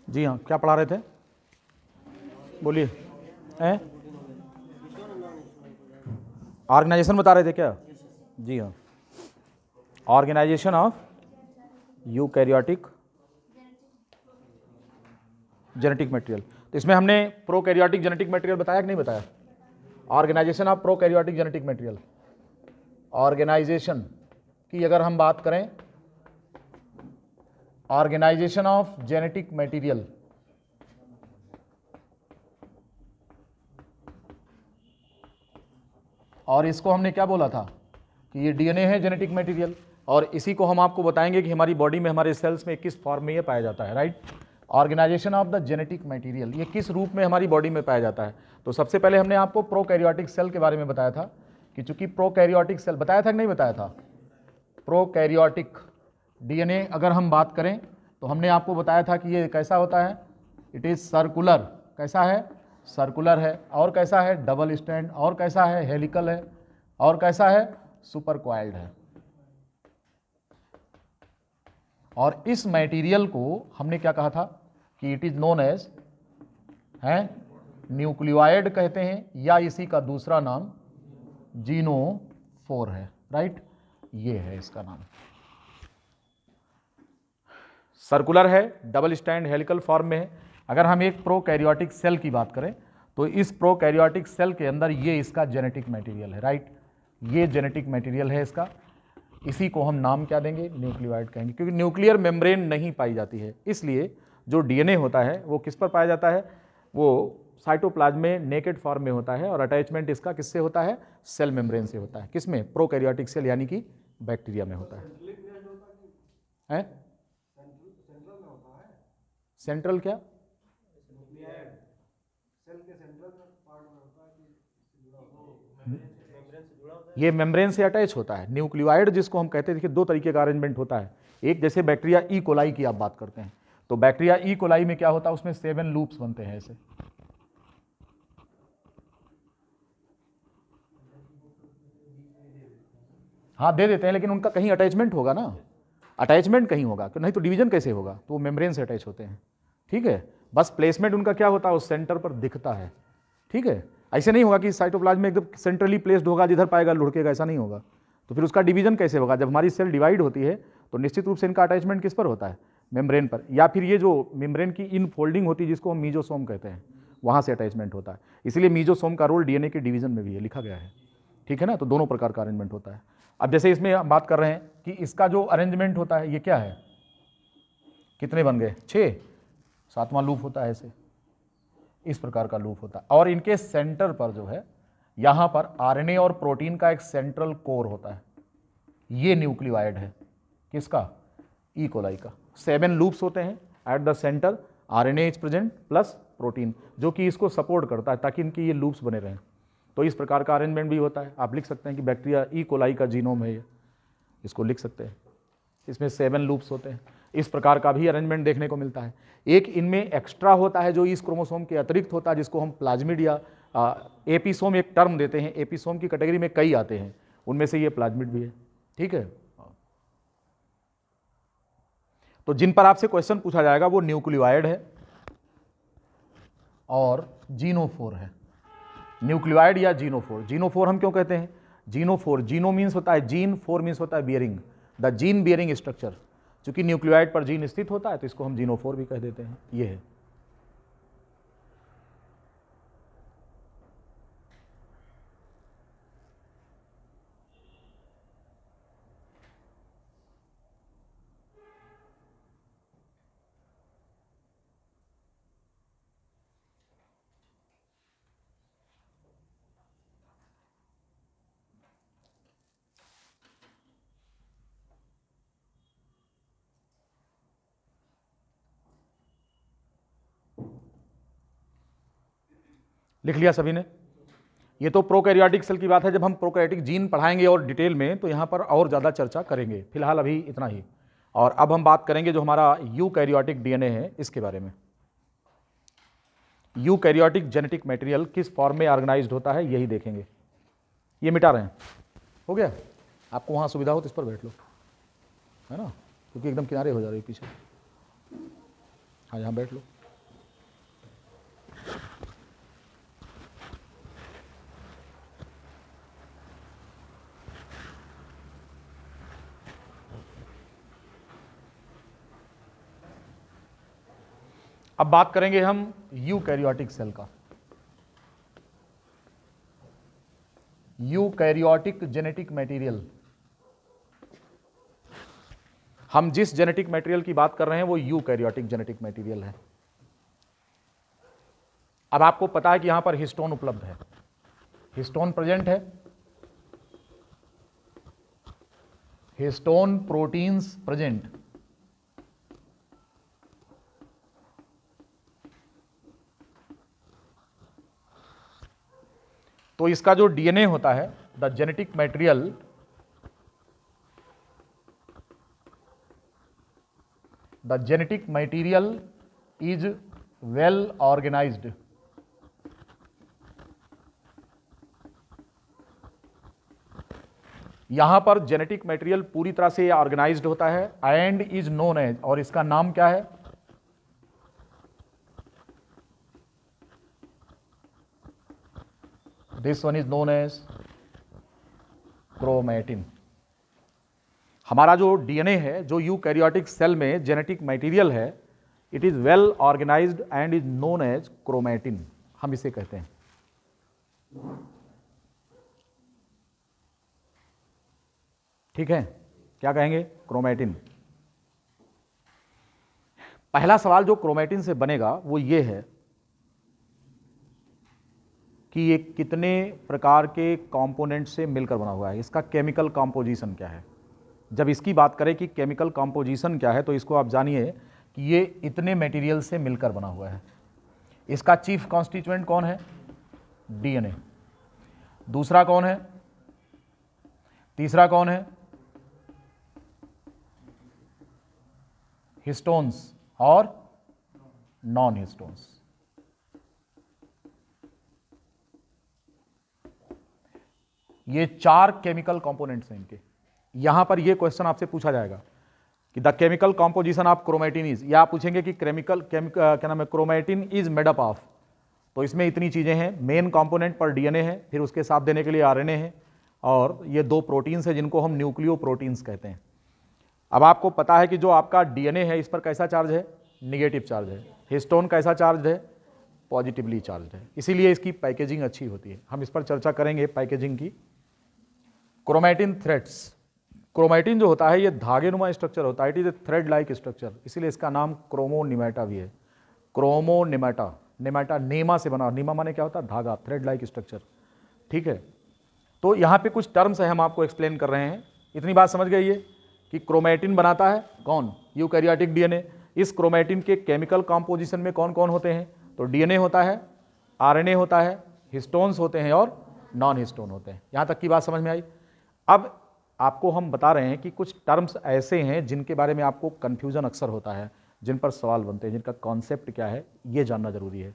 जी हाँ, क्या पढ़ा रहे थे, बोलिए। हैं, ऑर्गेनाइजेशन बता रहे थे क्या? जी हाँ, organisation of eukaryotic genetic material. तो इसमें हमने प्रोकैरियोटिक जेनेटिक मटेरियल बताया कि नहीं बताया? Organisation of prokaryotic genetic material, organisation की अगर हम बात करें, ऑर्गेनाइजेशन ऑफ जेनेटिक मटेरियल, और इसको हमने क्या बोला था कि ये डीएनए है जेनेटिक मटेरियल, और इसी को हम आपको बताएंगे कि हमारी बॉडी में, हमारे सेल्स में किस फॉर्म में ये पाया जाता है, right. Organisation of the genetic material, ये किस रूप में हमारी बॉडी में पाया जाता है। तो सबसे पहले हमने आपको प्रोकैरियोटिक सेल के बारे में बताया था कि चूंकि प्रोकैरियोटिक सेल, बताया था कि नहीं बताया था? प्रोकैरियोटिक डीएनए अगर हम बात करें तो हमने आपको बताया था कि ये कैसा होता है, इट इज सर्कुलर। कैसा है? सर्कुलर है। और कैसा है? Double stand. और कैसा है? हेलिकल है। और कैसा है? सुपर क्वाइल्ड है। और इस मटेरियल को हमने क्या कहा था कि इट इज नोन एज, है, न्यूक्लियोइड कहते हैं, या इसी का दूसरा नाम जीनोफोर है, राइट। ये है इसका नाम। सर्कुलर है, डबल स्टैंड, हेलिकल फॉर्म में है। अगर हम एक प्रोकैरियोटिक सेल की बात करें तो इस प्रोकैरियोटिक सेल के अंदर ये इसका जेनेटिक मटेरियल है, राइट। ये जेनेटिक मटेरियल है इसका। इसी को हम नाम क्या देंगे? न्यूक्लियोइड कहेंगे, क्योंकि न्यूक्लियर मेम्ब्रेन नहीं पाई जाती है, इसलिए जो डीएनए होता है वो किस पर पाया जाता है? वो साइटोप्लाज्म में नेकेड फॉर्म में होता है, और अटैचमेंट इसका किससे होता है? सेल मेम्ब्रेन से होता है। किसमें? प्रोकैरियोटिक सेल यानी कि बैक्टीरिया में होता है। सेंट्रल क्या? ये मेम्ब्रेन से अटैच होता है। न्यूक्लियोइड जिसको हम कहते हैं, देखिए दो तरीके का अरेंजमेंट होता है। एक, जैसे बैक्टीरिया ई कोलाई की आप बात करते हैं, तो बैक्टीरिया ई कोलाई में क्या होता है, उसमें 7 लूप्स बनते हैं ऐसे। हाँ दे देते हैं, लेकिन उनका कहीं अटैचमेंट होगा ना, अटैचमेंट कहीं होगा, नहीं तो डिवीजन कैसे होगा? तो वो मेम्ब्रेन से अटैच होते हैं, ठीक है। बस प्लेसमेंट उनका क्या होता है, उस सेंटर पर दिखता है, ठीक है। ऐसे नहीं होगा कि साइटोप्लाज्म में एकदम सेंट्रली प्लेस्ड होगा, जिधर पाएगा लुढ़केगा, ऐसा नहीं होगा। तो फिर उसका डिवीजन कैसे होगा? जब हमारी सेल डिवाइड होती है तो निश्चित रूप से इनका अटैचमेंट किस पर होता है? मेम्ब्रेन पर, या फिर ये जो मेम्ब्रेन की इन फोल्डिंग होती है जिसको हम मीजोसोम कहते हैं, वहाँ से अटैचमेंट होता है। इसलिए मीजोसोम का रोल डीएनए के डिवीजन में भी है, लिखा गया है, ठीक है ना। तो दोनों प्रकार का अरेंजमेंट होता है। अब जैसे इसमें हम बात कर रहे हैं कि इसका जो अरेंजमेंट होता है, ये क्या है, कितने बन गए? 6। 7वां लूप होता है ऐसे, इस प्रकार का लूप होता है। और इनके सेंटर पर जो है, यहां पर आरएनए और प्रोटीन का एक सेंट्रल कोर होता है। ये न्यूक्लियोइड है, किसका? ई कोलाई का। 7 लूप्स होते हैं at the centre, RNA is present plus protein, जो कि इसको सपोर्ट करता है ताकि इनकी ये लूप्स बने रहें। तो इस प्रकार का अरेंजमेंट भी होता है। आप लिख सकते हैं कि बैक्टीरिया ई कोलाई का जीनोम है ये, इसको लिख सकते हैं। इसमें 7 लूप्स होते हैं। इस प्रकार का भी अरेंजमेंट देखने को मिलता है। एक इनमें एक्स्ट्रा होता है जो इस क्रोमोसोम के अतिरिक्त होता है, जिसको हम प्लाज्मिड या एपिसोम एक टर्म देते हैं। एपिसोम की कैटेगरी में कई आते हैं, उनमें से ये प्लाज्मिड भी है, ठीक है। तो जिन पर आपसे क्वेश्चन पूछा जाएगा वो न्यूक्लियोइड है और जीनोफोर है। न्यूक्लियोइड या जीनोफोर। जीनोफोर हम क्यों कहते हैं? जीनोफोर, जीनो मीन्स होता है जीन, फोर मीन्स होता है bearing, the gene bearing structure. चूंकि न्यूक्लियोइड पर जीन स्थित होता है तो इसको हम जीनोफोर भी कह देते हैं। ये है। लिख लिया सभी ने? ये तो प्रोकैरियोटिक सेल की बात है। जब हम प्रोकैरियोटिक जीन पढ़ाएंगे और डिटेल में, तो यहाँ पर और ज़्यादा चर्चा करेंगे। फिलहाल अभी इतना ही। और अब हम बात करेंगे जो हमारा यूकैरियोटिक डीएनए है, इसके बारे में। यूकैरियोटिक जेनेटिक मटेरियल किस फॉर्म में ऑर्गेनाइज्ड होता है, यही देखेंगे। ये मिटा रहे हैं, हो गया? आपको वहाँ सुविधा हो तो इस पर बैठ लो, है ना, क्योंकि एकदम किनारे हो जा रही है पीछे। हाँ, यहाँ बैठ लो। अब बात करेंगे हम यूकैरियोटिक सेल का। यूकैरियोटिक जेनेटिक मटेरियल, हम जिस जेनेटिक मटेरियल की बात कर रहे हैं वो यूकैरियोटिक जेनेटिक मटेरियल है। अब आपको पता है कि यहां पर हिस्टोन उपलब्ध है, हिस्टोन प्रेजेंट है, हिस्टोन प्रोटीन्स प्रेजेंट। तो इसका जो डीएनए होता है, the genetic material, the genetic material is well organised. यहां पर जेनेटिक मटेरियल पूरी तरह से ऑर्गेनाइज्ड होता है एंड इज नोन एज, और इसका नाम क्या है? This one is known as chromatin. हमारा जो डीएनए है, जो यूकैरियोटिक सेल में जेनेटिक मटेरियल है, it is well organised and is known as chromatin, हम इसे कहते हैं। ठीक है, क्या कहेंगे? क्रोमैटिन। पहला सवाल जो क्रोमैटिन से बनेगा वो ये है कि ये कितने प्रकार के कंपोनेंट से मिलकर बना हुआ है, इसका केमिकल कंपोजिशन क्या है। जब इसकी बात करें कि केमिकल कंपोजिशन क्या है, तो इसको आप जानिए कि ये इतने मटेरियल से मिलकर बना हुआ है। इसका चीफ कॉन्स्टिट्यूएंट कौन है? डीएनए। दूसरा कौन है? तीसरा कौन है? हिस्टोन्स और नॉन हिस्टोन्स। ये चार केमिकल कंपोनेंट्स हैं इनके। यहां पर ये क्वेश्चन आपसे पूछा जाएगा कि the chemical composition of chromatin is, या आप पूछेंगे कि क्या नाम है, chromatin is made up of. तो इसमें इतनी चीजें हैं, मेन कंपोनेंट पर डीएनए है, फिर उसके साथ देने के लिए आरएनए है, और ये दो प्रोटीन्स है जिनको हम न्यूक्लियो प्रोटीन्स कहते हैं। अब आपको पता है कि जो आपका डीएनए है, इस पर कैसा चार्ज है? निगेटिव चार्ज है। हिस्टोन कैसा चार्ज है? पॉजिटिवली चार्ज है। इसीलिए इसकी पैकेजिंग अच्छी होती है, हम इस पर चर्चा करेंगे पैकेजिंग की। क्रोमैटिन थ्रेड्स, क्रोमैटिन जो होता है ये धागेनुमा स्ट्रक्चर होता है, it is A thread like structure, इसीलिए इसका नाम क्रोमोनिमेटा भी है। क्रोमोनिमेटा, निमेटा नेमा से बना, नीमा माने क्या होता है? धागा, थ्रेड लाइक स्ट्रक्चर। ठीक है, तो यहाँ पे कुछ टर्म्स है, हम आपको एक्सप्लेन कर रहे हैं। इतनी बात समझ गई है कि क्रोमैटिन बनाता है कौन? Eukaryotic DNA. इस क्रोमैटिन के केमिकल कंपोजिशन में कौन कौन होते हैं? तो डीएनए होता है, आरएनए होता है, हिस्टोन्स होते हैं और नॉन हिस्टोन होते हैं। यहाँ तक की बात समझ में आई? अब आपको हम बता रहे हैं कि कुछ टर्म्स ऐसे हैं जिनके बारे में आपको कन्फ्यूजन अक्सर होता है, जिन पर सवाल बनते हैं, जिनका कॉन्सेप्ट क्या है ये जानना जरूरी है।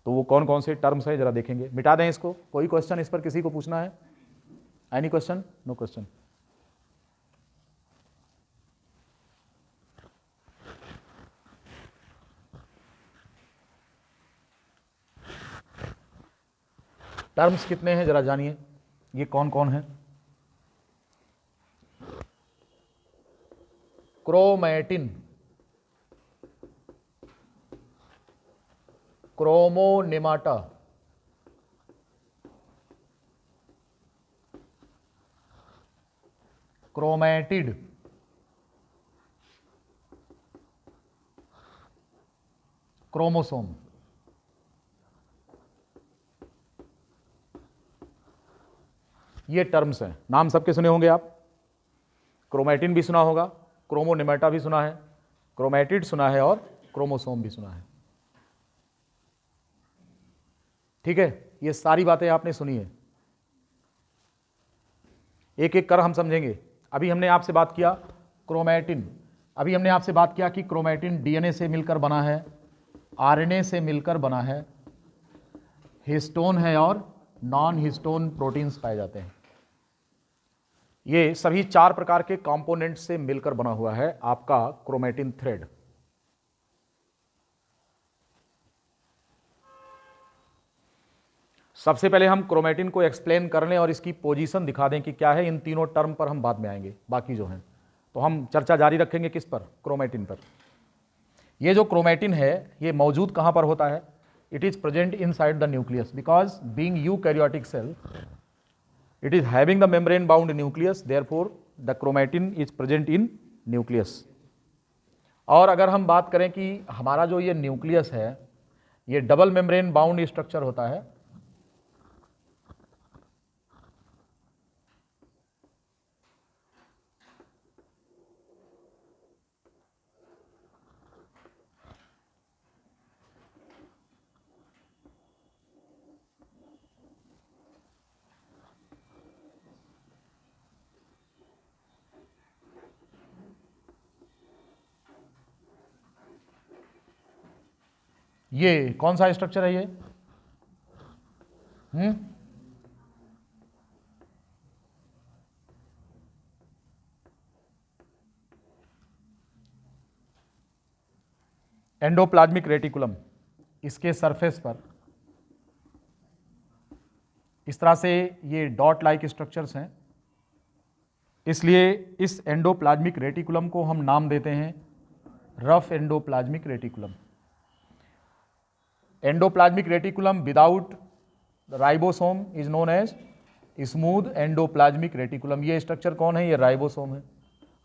तो वो कौन कौन से टर्म्स हैं जरा देखेंगे। मिटा दें इसको, कोई क्वेश्चन इस पर किसी को पूछना है? Any question? No question. Terms कितने हैं जरा जानिए, ये कौन कौन है? Chromatin, chromonemata, chromatid, chromosome. ये टर्म्स हैं, नाम सबके सुने होंगे आप। क्रोमैटिन भी सुना होगा, क्रोमोनिमेटा भी सुना है, क्रोमैटिड सुना है और क्रोमोसोम भी सुना है। ठीक है, ये सारी बातें आपने सुनी है, एक एक कर हम समझेंगे। अभी हमने आपसे बात किया क्रोमैटिन, अभी हमने आपसे बात किया कि क्रोमैटिन डीएनए से मिलकर बना है, आरएनए से मिलकर बना है, हिस्टोन है और नॉन हिस्टोन प्रोटीन्स पाए जाते हैं। ये सभी चार प्रकार के कंपोनेंट से मिलकर बना हुआ है आपका क्रोमैटिन थ्रेड। सबसे पहले हम क्रोमैटिन को एक्सप्लेन कर लें और इसकी पोजीशन दिखा दें कि क्या है। इन तीनों टर्म पर हम बाद में आएंगे, बाकी जो हैं तो हम चर्चा जारी रखेंगे किस पर? क्रोमैटिन पर। ये जो क्रोमेटिन है ये मौजूद कहाँ पर होता है? It is present inside the nucleus because being eukaryotic cell it is having the membrane bound nucleus, therefore the chromatin is present in nucleus. और अगर हम बात करें कि हमारा जो ये न्यूक्लियस है ये डबल मेम्ब्रेन बाउंड स्ट्रक्चर होता है, ये कौन सा स्ट्रक्चर है ये? Endoplasmic reticulum. इसके सरफेस पर इस तरह से ये डॉट लाइक स्ट्रक्चर्स हैं, इसलिए इस एंडोप्लाज्मिक रेटिकुलम को हम नाम देते हैं rough endoplasmic reticulum. Endoplasmic reticulum without ribosome is known as smooth endoplasmic reticulum. ये स्ट्रक्चर कौन है? ये राइबोसोम है।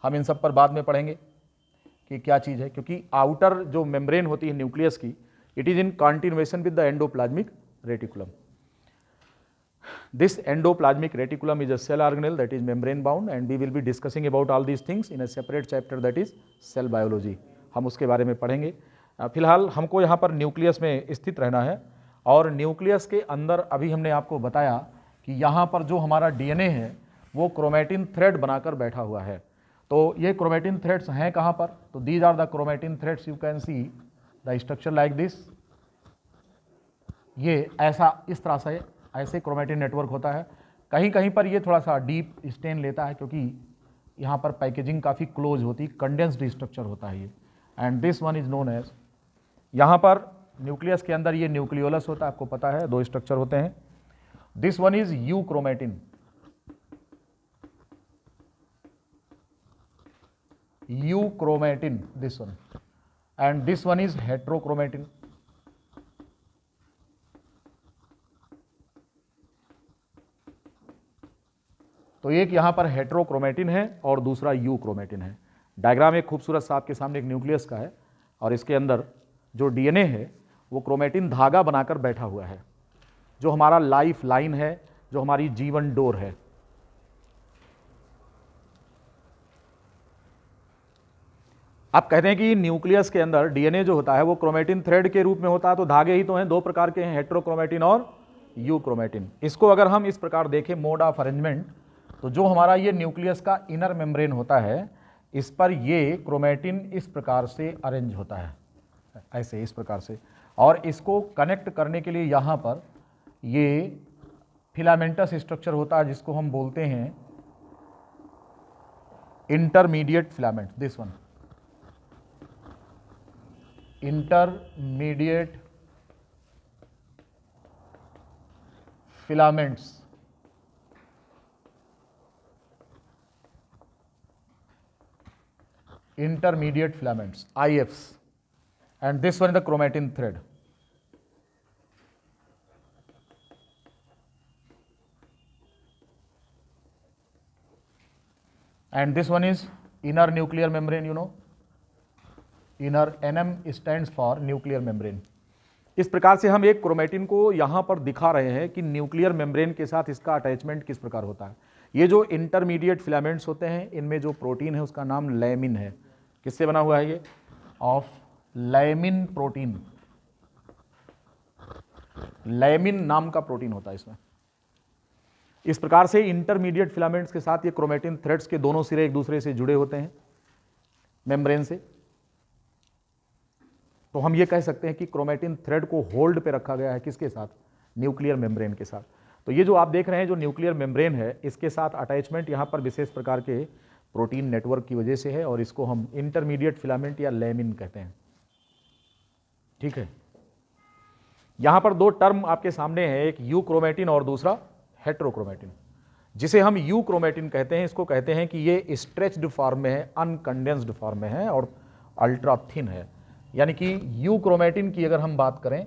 हम इन सब पर बाद में पढ़ेंगे कि क्या चीज़ है, क्योंकि आउटर जो मेम्ब्रेन होती है न्यूक्लियस की, it is in continuation with the endoplasmic reticulum. This endoplasmic reticulum is a cell organelle that is membrane bound and we will be discussing about all these things in a separate chapter that is cell biology. हम उसके बारे में पढ़ेंगे। फिलहाल हमको यहाँ पर nucleus में स्थित रहना है और न्यूक्लियस के अंदर अभी हमने आपको बताया कि यहाँ पर जो हमारा डीएनए है वो क्रोमेटिन थ्रेड बनाकर बैठा हुआ है। तो ये क्रोमेटिन थ्रेड्स हैं कहाँ पर? तो these are the chromatin threads, you can see the structure like this. ये ऐसा इस तरह से ऐसे क्रोमेटिन नेटवर्क होता है। कहीं कहीं पर ये थोड़ा सा डीप स्टेन लेता है क्योंकि यहाँ पर पैकेजिंग काफ़ी क्लोज होती, कंडेंस्ड स्ट्रक्चर होता है ये। And this one is known as, यहाँ पर न्यूक्लियस के अंदर ये न्यूक्लियोलस होता है, आपको पता है दो स्ट्रक्चर होते हैं। This one is you chromatin, you chromatin this one, and this one is heterochromatin. तो एक यहाँ पर हेट्रोक्रोमेटिन है और दूसरा यू क्रोमेटिन है। डायग्राम एक खूबसूरत सा आपके सामने एक न्यूक्लियस का है और इसके अंदर जो डीएनए है वो क्रोमेटिन धागा बनाकर बैठा हुआ है, जो हमारा लाइफ लाइन है, जो हमारी जीवन डोर है। आप कहते हैं कि न्यूक्लियस के अंदर डीएनए जो होता है वो क्रोमेटिन थ्रेड के रूप में होता है, तो धागे ही तो हैं, दो प्रकार के हैं, हेट्रोक्रोमेटिन और यू क्रोमेटिन। इसको अगर हम इस प्रकार देखें मोड ऑफ अरेंजमेंट, तो जो हमारा ये न्यूक्लियस का इनर मेम्ब्रेन होता है इस पर ये क्रोमेटिन इस प्रकार से अरेंज होता है, ऐसे इस प्रकार से, और इसको कनेक्ट करने के लिए यहाँ पर ये फिलामेंटस स्ट्रक्चर होता है जिसको हम बोलते हैं intermediate filament. This one intermediate filaments, intermediate filaments, IFs, and this one is the chromatin thread. And this one is inner nuclear membrane, you know, inner NM stands for nuclear membrane. इस प्रकार से हम एक chromatin को यहाँ पर दिखा रहे हैं कि न्यूक्लियर मेम्ब्रेन के साथ इसका अटैचमेंट किस प्रकार होता है। ये जो इंटरमीडिएट फिलामेंट्स होते हैं इनमें जो प्रोटीन है उसका नाम लैमिन है। किससे बना हुआ है ये? Of lamin protein. लैमिन नाम का प्रोटीन होता है इसमें। इस प्रकार से इंटरमीडिएट फिलामेंट्स के साथ ये क्रोमेटिन थ्रेड्स के दोनों सिरे एक दूसरे से जुड़े होते हैं मेम्ब्रेन से। तो हम ये कह सकते हैं कि क्रोमेटिन थ्रेड को होल्ड पे रखा गया है, किसके साथ? न्यूक्लियर मेम्ब्रेन के साथ। तो ये जो आप देख रहे हैं जो न्यूक्लियर मेम्ब्रेन है इसके साथ अटैचमेंट यहाँ पर विशेष प्रकार के प्रोटीन नेटवर्क की वजह से है और इसको हम इंटरमीडिएट फिलामेंट या लैमिन कहते हैं। ठीक है, यहाँ पर दो टर्म आपके सामने है, एक यू क्रोमेटिन और दूसरा हेट्रोक्रोमेटिन। जिसे हम यू क्रोमेटिन कहते हैं, इसको कहते हैं कि ये स्ट्रेच्ड फॉर्म में है, अनकंडेंस्ड फॉर्म में है और अल्ट्रा थिन है। यानी कि यूक्रोमेटिन की अगर हम बात करें,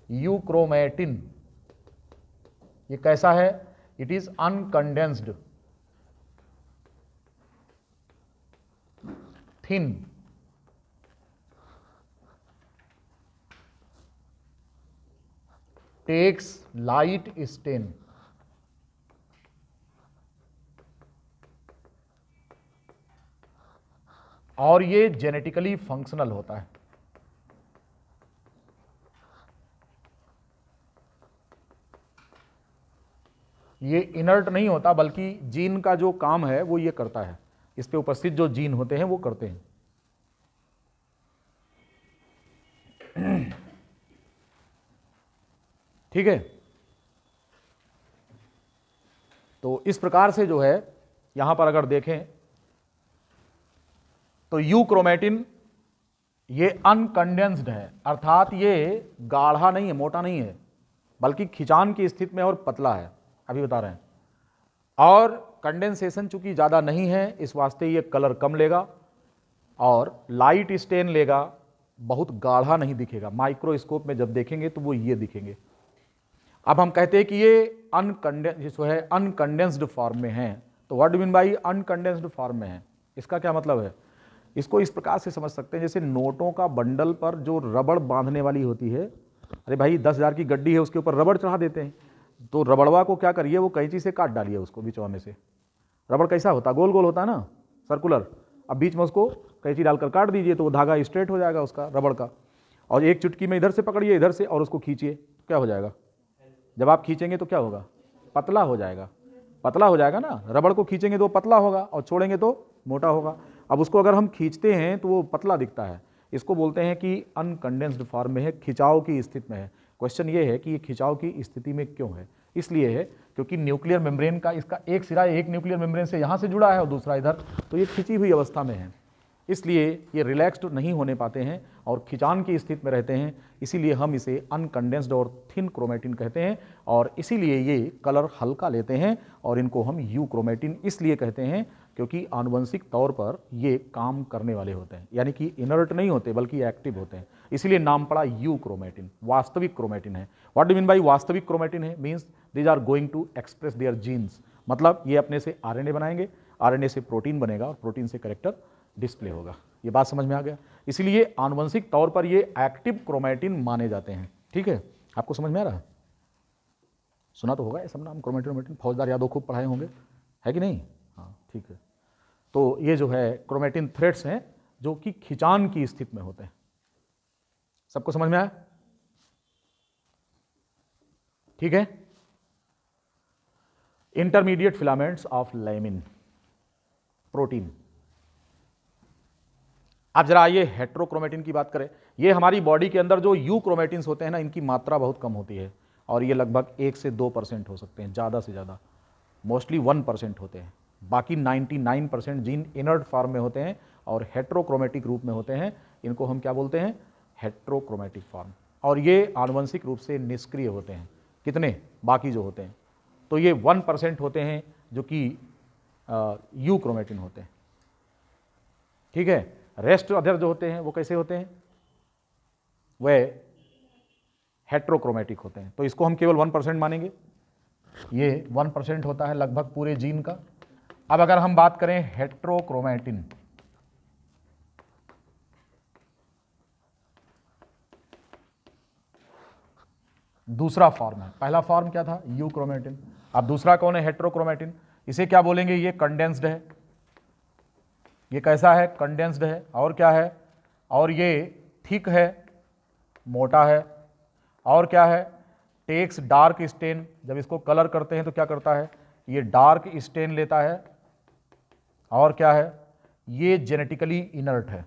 यूक्रोमेटिन ये कैसा है? It is uncondensed, thin, takes light stain, और ये जेनेटिकली फंक्शनल होता है। ये इनर्ट नहीं होता, बल्कि जीन का जो काम है वो ये करता है, इस पे उपस्थित जो जीन होते हैं वो करते हैं। ठीक है, तो इस प्रकार से जो है यहां पर अगर देखें तो यूक्रोमेटिन ये अनकंडेंस्ड है, अर्थात ये गाढ़ा नहीं है, मोटा नहीं है, बल्कि खिंचान की स्थिति में और पतला है, अभी बता रहे हैं। और कंडेंसेशन चूंकि ज़्यादा नहीं है, इस वास्ते ये कलर कम लेगा और लाइट स्टेन लेगा, बहुत गाढ़ा नहीं दिखेगा। माइक्रोस्कोप में जब देखेंगे तो वो ये दिखेंगे। अब हम कहते हैं कि ये अनकंडेंस्ड फॉर्म में है, तो what do mean by uncondensed form में है? इसका क्या मतलब है? इसको इस प्रकार से समझ सकते हैं, जैसे नोटों का बंडल पर जो रबड़ बांधने वाली होती है, अरे भाई 10,000 की गड्डी है, उसके ऊपर रबड़ चढ़ा देते हैं, तो रबड़वा को क्या करिए, वो कैंची से काट डालिए उसको बिचौने से। रबड़ कैसा होता है? गोल गोल होता है ना, सर्कुलर। अब बीच में उसको कैंची डालकर काट दीजिए तो वो धागा स्ट्रेट हो जाएगा उसका, रबड़ का। और एक चुटकी में इधर से पकड़िए, इधर से, और उसको खींचिए, क्या हो जाएगा? जब आप खींचेंगे तो क्या होगा? पतला हो जाएगा, पतला हो जाएगा ना। रबड़ को खींचेंगे तो पतला होगा और छोड़ेंगे तो मोटा होगा। अब उसको अगर हम खींचते हैं तो वो पतला दिखता है, इसको बोलते हैं कि अनकंडेंस्ड फॉर्म में है, खिंचाव की स्थिति में है। क्वेश्चन ये है कि ये खिंचाव की स्थिति में क्यों है? इसलिए है क्योंकि न्यूक्लियर मेम्ब्रेन का इसका एक सिरा एक न्यूक्लियर मेम्ब्रेन से यहाँ से जुड़ा है और दूसरा इधर, तो ये खिंची हुई अवस्था में है, इसलिए ये रिलैक्स्ड नहीं होने पाते हैं और खिंचान की स्थिति में रहते हैं। इसीलिए हम इसे अनकंडेंस्ड और थिन क्रोमेटिन कहते हैं, और इसीलिए ये कलर हल्का लेते हैं, और इनको हम यू क्रोमेटिन इसलिए कहते हैं क्योंकि आनुवंशिक तौर पर ये काम करने वाले होते हैं, यानी कि इनर्ट नहीं होते बल्कि एक्टिव होते हैं, इसीलिए नाम पड़ा यू क्रोमेटिन। वास्तविक क्रोमेटिन है। व्हाट डू मीन बाई वास्तविक क्रोमेटिन है? Means these are going to express their genes, मतलब ये अपने से आरएनए बनाएंगे, आरएनए से प्रोटीन बनेगा और प्रोटीन से कैरेक्टर डिस्प्ले होगा। ये बात समझ में आ गया? इसीलिए आनुवंशिक तौर पर ये एक्टिव क्रोमेटिन माने जाते हैं। ठीक है, आपको समझ में आ रहा है? सुना तो होगा ये सब नाम, क्रोमेटिन। फौजदार यादव खूब पढ़ाए होंगे, है कि नहीं? हाँ, ठीक है। तो ये जो है क्रोमेटिन थ्रेड्स हैं जो कि खिंचान की स्थिति में होते हैं। सबको समझ में आया? ठीक है। Intermediate filaments of lamin protein. अब जरा आइए हेट्रोक्रोमेटिन की बात करें। ये हमारी बॉडी के अंदर जो यू क्रोमेटिन्स होते हैं ना, इनकी मात्रा बहुत कम होती है, और ये लगभग 1 से 2% हो सकते हैं, ज़्यादा से ज़्यादा मोस्टली 1% होते हैं। बाकी 99% जीन इनर्ट फॉर्म में होते हैं और हेट्रोक्रोमेटिक रूप में होते हैं। इनको हम क्या बोलते हैं? हेट्रोक्रोमेटिक फॉर्म। और ये आनुवंशिक रूप से निष्क्रिय होते हैं। कितने? बाकी जो होते हैं, तो ये 1% होते हैं जो कि यू क्रोमेटिन होते हैं। ठीक है। रेस्ट अदर जो होते हैं वो कैसे होते हैं? वे हेट्रोक्रोमेटिक होते हैं। तो इसको हम केवल 1% मानेंगे। ये 1% होता है लगभग पूरे जीन का। अब अगर हम बात करें हेट्रोक्रोमेटिन, दूसरा फॉर्म है। पहला फॉर्म क्या था? You chromatin. अब दूसरा कौन है? हेट्रोक्रोमेटिन। इसे क्या बोलेंगे? ये कंडेंस्ड है। ये कैसा है? कंडेंस्ड है। और क्या है? और ये थिक है, मोटा है। और क्या है? Takes dark stain. जब इसको कलर करते हैं तो क्या करता है? ये डार्क स्टेन लेता है। और क्या है? ये जेनेटिकली इनर्ट है।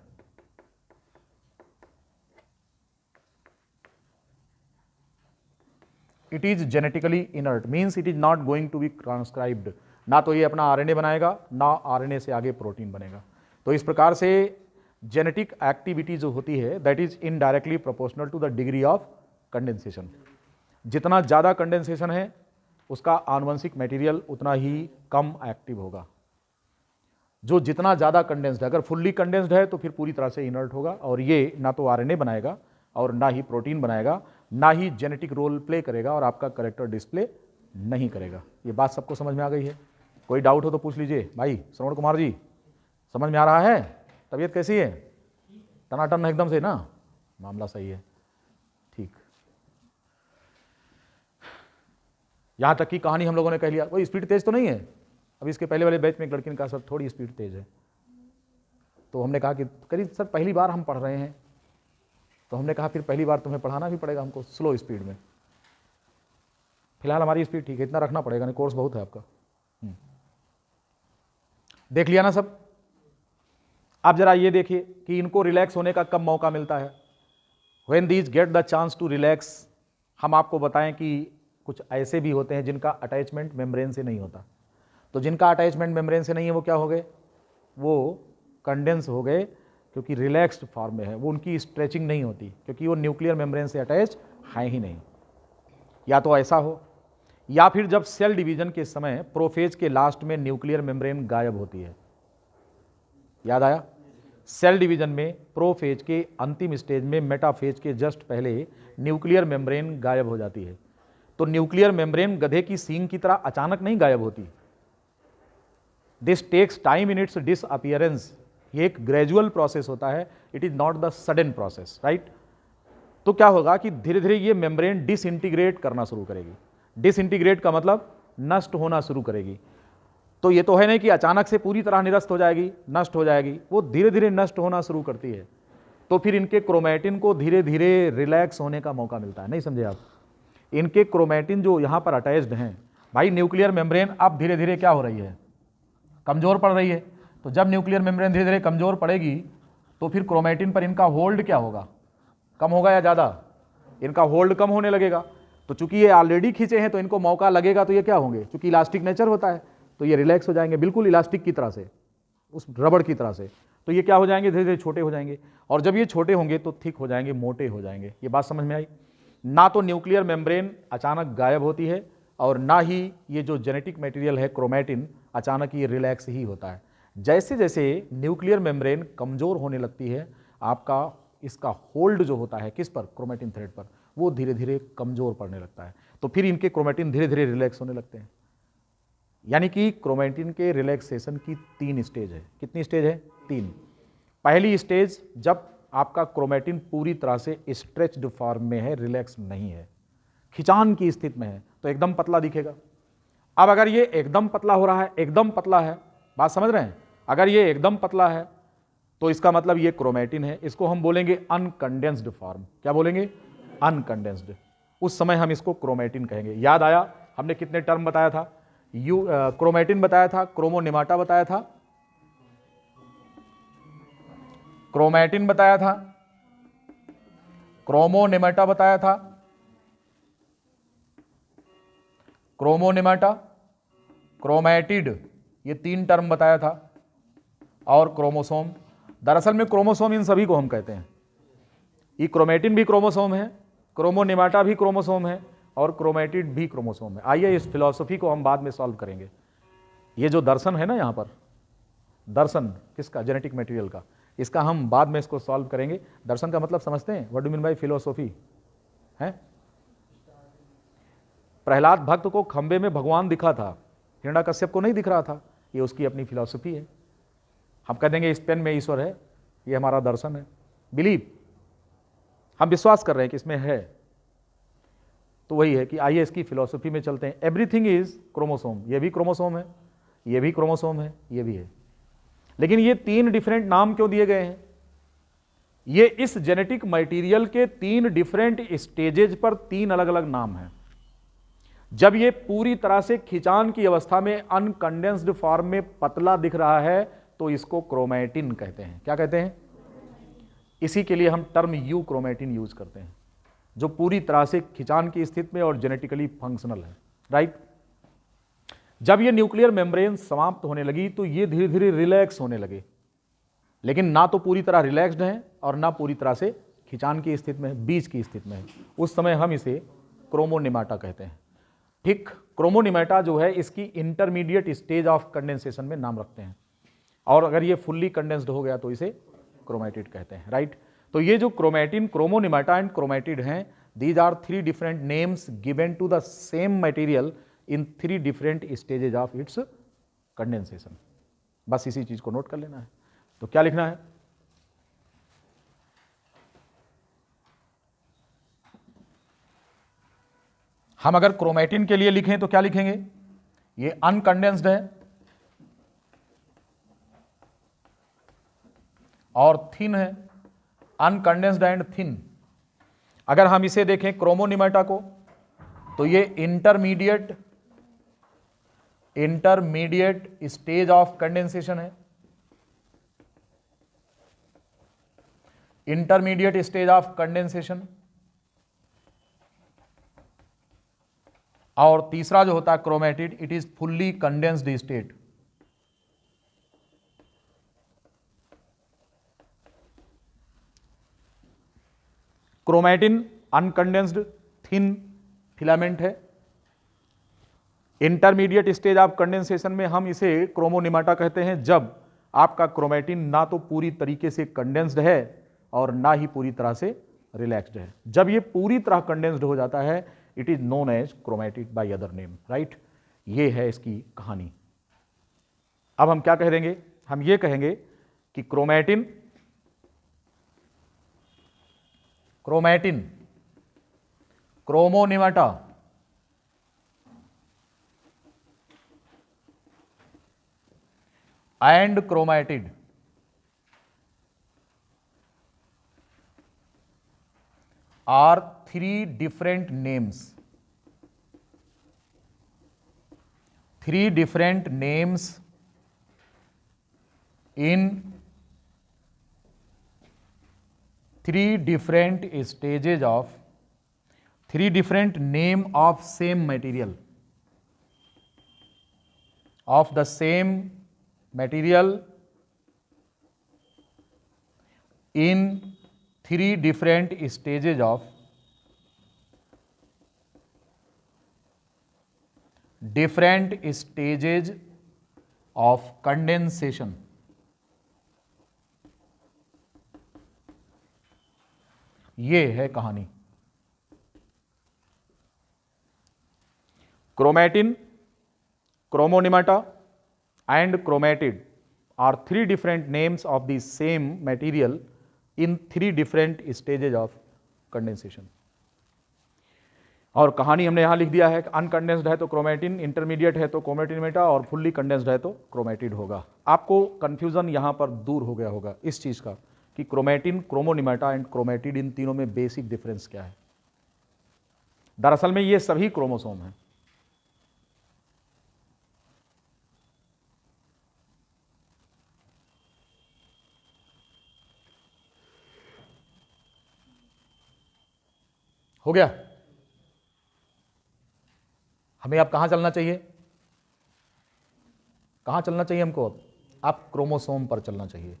It is genetically inert, means it is not going to be transcribed. ना तो ये अपना आरएनए बनाएगा, ना आरएनए से आगे प्रोटीन बनेगा। तो इस प्रकार से जेनेटिक एक्टिविटी जो होती है that is indirectly proportional to the degree of condensation. जितना ज़्यादा कंडेंसेशन है उसका आनुवंशिक मटेरियल उतना ही कम एक्टिव होगा। जो जितना ज़्यादा कंडेंस्ड है, अगर फुल्ली कंडेंस्ड है तो फिर पूरी तरह से इनर्ट होगा, और ये ना तो आरएनए बनाएगा और ना ही प्रोटीन बनाएगा, ना ही जेनेटिक रोल प्ले करेगा, और आपका करेक्टर डिस्प्ले नहीं करेगा। ये बात सबको समझ में आ गई है? कोई डाउट हो तो पूछ लीजिए। भाई श्रवण कुमार जी, समझ में आ रहा है? तबीयत कैसी है? टनाटन एकदम से ना? मामला सही है, ठीक। यहाँ तक की कहानी हम लोगों ने कह लिया। कोई स्पीड तेज तो नहीं है? अभी इसके पहले वाले बैच में एक लड़की ने कहा सर थोड़ी स्पीड तेज है, तो हमने कहा कि करीब सर पहली बार हम पढ़ रहे हैं, तो हमने कहा फिर पहली बार तुम्हें पढ़ाना भी पड़ेगा हमको स्लो स्पीड में। फिलहाल हमारी स्पीड ठीक है, इतना रखना पड़ेगा, नहीं कोर्स बहुत है आपका। देख लिया ना सब? आप जरा ये देखिए कि इनको रिलैक्स होने का कब मौका मिलता है। When these get the chance to relax. हम आपको बताएं कि कुछ ऐसे भी होते हैं जिनका अटैचमेंट मेम्ब्रेन से नहीं होता, तो जिनका अटैचमेंट मेम्ब्रेन से नहीं है वो क्या हो गए? वो कंडेंस हो गए, क्योंकि रिलैक्स्ड फॉर्म में है, वो उनकी स्ट्रेचिंग नहीं होती, क्योंकि वो न्यूक्लियर मेम्ब्रेन से अटैच है ही नहीं। या तो ऐसा हो, या फिर जब सेल डिवीजन के समय प्रोफेज के लास्ट में न्यूक्लियर मेम्ब्रेन गायब होती है। याद आया? सेल डिवीजन में प्रोफेज के अंतिम स्टेज में मेटाफेज के जस्ट पहले न्यूक्लियर मेम्ब्रेन गायब हो जाती है। तो न्यूक्लियर मेम्ब्रेन गधे की सींग की तरह अचानक नहीं गायब होती। This takes time in its disappearance. ये एक ग्रेजुअल प्रोसेस होता है, it is not the sudden process, right? तो क्या होगा कि धीरे धीरे ये मेम्ब्रेन डिसइंटीग्रेट करना शुरू करेगी। डिसइंटीग्रेट का मतलब नष्ट होना शुरू करेगी। तो ये तो है नहीं कि अचानक से पूरी तरह निरस्त हो जाएगी, नष्ट हो जाएगी, वो धीरे धीरे नष्ट होना शुरू करती है। तो फिर इनके क्रोमैटिन को धीरे धीरे रिलैक्स होने का मौका मिलता है। नहीं समझे आप? इनके क्रोमैटिन जो यहाँ पर अटैच्ड हैं, भाई न्यूक्लियर मेम्ब्रेन अब धीरे धीरे क्या हो रही है? कमजोर पड़ रही है। तो जब न्यूक्लियर मेम्ब्रेन धीरे धीरे कमजोर पड़ेगी तो फिर क्रोमैटिन पर इनका होल्ड क्या होगा? कम होगा या ज़्यादा? इनका होल्ड कम होने लगेगा। तो चूंकि ये ऑलरेडी खींचे हैं तो इनको मौका लगेगा, तो ये क्या होंगे? चूंकि इलास्टिक नेचर होता है तो ये रिलैक्स हो जाएंगे, बिल्कुल इलास्टिक की तरह से, उस रबड़ की तरह से। तो ये क्या हो जाएंगे? धीरे धीरे छोटे हो जाएंगे, और जब ये छोटे होंगे तो थिक हो जाएंगे, मोटे हो जाएंगे। ये बात समझ में आई? ना तो न्यूक्लियर मेम्ब्रेन अचानक गायब होती है, और ना ही ये जो जेनेटिक मटेरियल है क्रोमैटिन अचानक ये रिलैक्स ही होता है। जैसे जैसे न्यूक्लियर मेम्ब्रेन कमजोर होने लगती है, आपका इसका होल्ड जो होता है किस पर? क्रोमैटिन थ्रेड पर, वो धीरे धीरे कमजोर पड़ने लगता है। तो फिर इनके क्रोमैटिन धीरे धीरे रिलैक्स होने लगते हैं। यानी कि क्रोमैटिन के रिलैक्सेशन की 3 स्टेज है। कितनी स्टेज है? 3। पहली स्टेज जब आपका क्रोमैटिन पूरी तरह से स्ट्रेच्ड फॉर्म में है, रिलैक्स नहीं है, खिंचान की स्थिति में है, तो एकदम पतला दिखेगा। अब अगर ये एकदम पतला हो रहा है, एकदम पतला है, बात समझ रहे हैं? अगर ये एकदम पतला है तो इसका मतलब ये क्रोमैटिन है, इसको हम बोलेंगे अनकंडेंस्ड फॉर्म। क्या बोलेंगे? अनकंडेंस्ड। उस समय हम इसको क्रोमैटिन कहेंगे। याद आया हमने कितने टर्म बताया था? क्रोमैटिन बताया था, क्रोमोनेमाटा बताया था, क्रोमैटिन बताया था, क्रोमोनेमाटा बताया था, क्रोमोनेमाटा, क्रोमैटिड, ये 3 टर्म बताया था, और क्रोमोसोम। दरअसल में क्रोमोसोम इन सभी को हम कहते हैं। ये क्रोमैटिन भी क्रोमोसोम है, क्रोमोनेमाटा भी क्रोमोसोम है, और क्रोमैटिड भी क्रोमोसोम है। आइए इस फिलॉसफी को हम बाद में सॉल्व करेंगे। ये जो दर्शन है ना यहाँ पर, दर्शन किसका? जेनेटिक मटेरियल का। इसका हम बाद में इसको सॉल्व करेंगे। दर्शन का मतलब समझते हैं? What do mean by philosophy? है प्रहलाद भक्त को खंबे में भगवान दिखा था, हिरण्याकश्यप को नहीं दिख रहा था। ये उसकी अपनी फिलॉसफी है। हम कह देंगे इस पेन में ईश्वर है, ये हमारा दर्शन है। बिलीव, हम विश्वास कर रहे हैं कि इसमें है। तो वही है कि आइए इसकी फिलॉसफी में चलते हैं। Everything is chromosome. ये भी क्रोमोसोम है, ये भी क्रोमोसोम है, ये भी है। लेकिन ये 3 डिफरेंट नाम क्यों दिए गए हैं? ये इस जेनेटिक मटेरियल के 3 डिफरेंट स्टेजेज पर 3 अलग अलग नाम हैं। जब ये पूरी तरह से खिंचान की अवस्था में अनकंडेंस्ड फॉर्म में पतला दिख रहा है तो इसको क्रोमैटिन कहते हैं। क्या कहते हैं? इसी के लिए हम टर्म यू क्रोमैटिन यूज करते हैं, जो पूरी तरह से खिंचान की स्थिति में और जेनेटिकली फंक्शनल है, राइट? जब ये न्यूक्लियर मेम्ब्रेन समाप्त होने लगी तो ये धीरे धीरे रिलैक्स होने लगे, लेकिन ना तो पूरी तरह रिलैक्स्ड हैं और ना पूरी तरह से खिंचान की स्थिति में, बीच की स्थिति में है। उस समय हम इसे क्रोमोनेमाटा कहते हैं। ठीक, क्रोमोनेमाटा जो है इसकी इंटरमीडिएट स्टेज ऑफ कंडेंसेशन में नाम रखते हैं। और अगर ये फुल्ली कंडेंस्ड हो गया तो इसे क्रोमेटिड कहते हैं, राइट। तो ये जो क्रोमेटिन, क्रोमोनिमाटा एंड क्रोमेटिड हैं, these are three different names given to the same material in three different stages of its condensation। बस इसी चीज को नोट कर लेना है। तो क्या लिखना है, हम अगर क्रोमेटिन के लिए लिखें तो क्या लिखेंगे, ये अनकंडेंस्ड है और थिन है, अनकंडेंस्ड एंड थिन। अगर हम इसे देखें क्रोमोनिमाटा को तो ये इंटरमीडिएट स्टेज ऑफ कंडेंसेशन है, इंटरमीडिएट स्टेज ऑफ कंडेंसेशन। और तीसरा जो होता है chromatid, it is fully condensed state. Chromatin uncondensed thin filament है। इंटरमीडिएट स्टेज ऑफ कंडेंसेशन में हम इसे क्रोमोनिमाटा कहते हैं, जब आपका क्रोमेटिन ना तो पूरी तरीके से कंडेंस्ड है और ना ही पूरी तरह से रिलैक्स्ड है। जब ये पूरी तरह कंडेंस्ड हो जाता है, it is known as chromatid by other name, right. ये है इसकी कहानी। अब हम क्या कह देंगे, हम ये कहेंगे कि chromatin chromonemata and chromatid are three different names, in three different stages of, three different name of same material, of the same material in three different stages of condensation। ये है कहानी। Chromatin, chromonemata and chromatid are three different names of the same material in three different stages of condensation। और कहानी हमने यहां लिख दिया है, अनकंडेंस्ड है तो क्रोमेटिन, इंटरमीडिएट है तो क्रोमेटिनिमेटा और फुल्ली कंडेंस्ड है तो क्रोमेटिड होगा। आपको कंफ्यूजन यहां पर दूर हो गया होगा इस चीज का कि क्रोमेटिन, क्रोमोनिमाटा एंड क्रोमेटिड, इन तीनों में बेसिक डिफरेंस क्या है। दरअसल में ये सभी क्रोमोसोम हैं। हो गया। हमें अब कहां चलना चाहिए, कहां चलना चाहिए हमको, अब क्रोमोसोम पर चलना चाहिए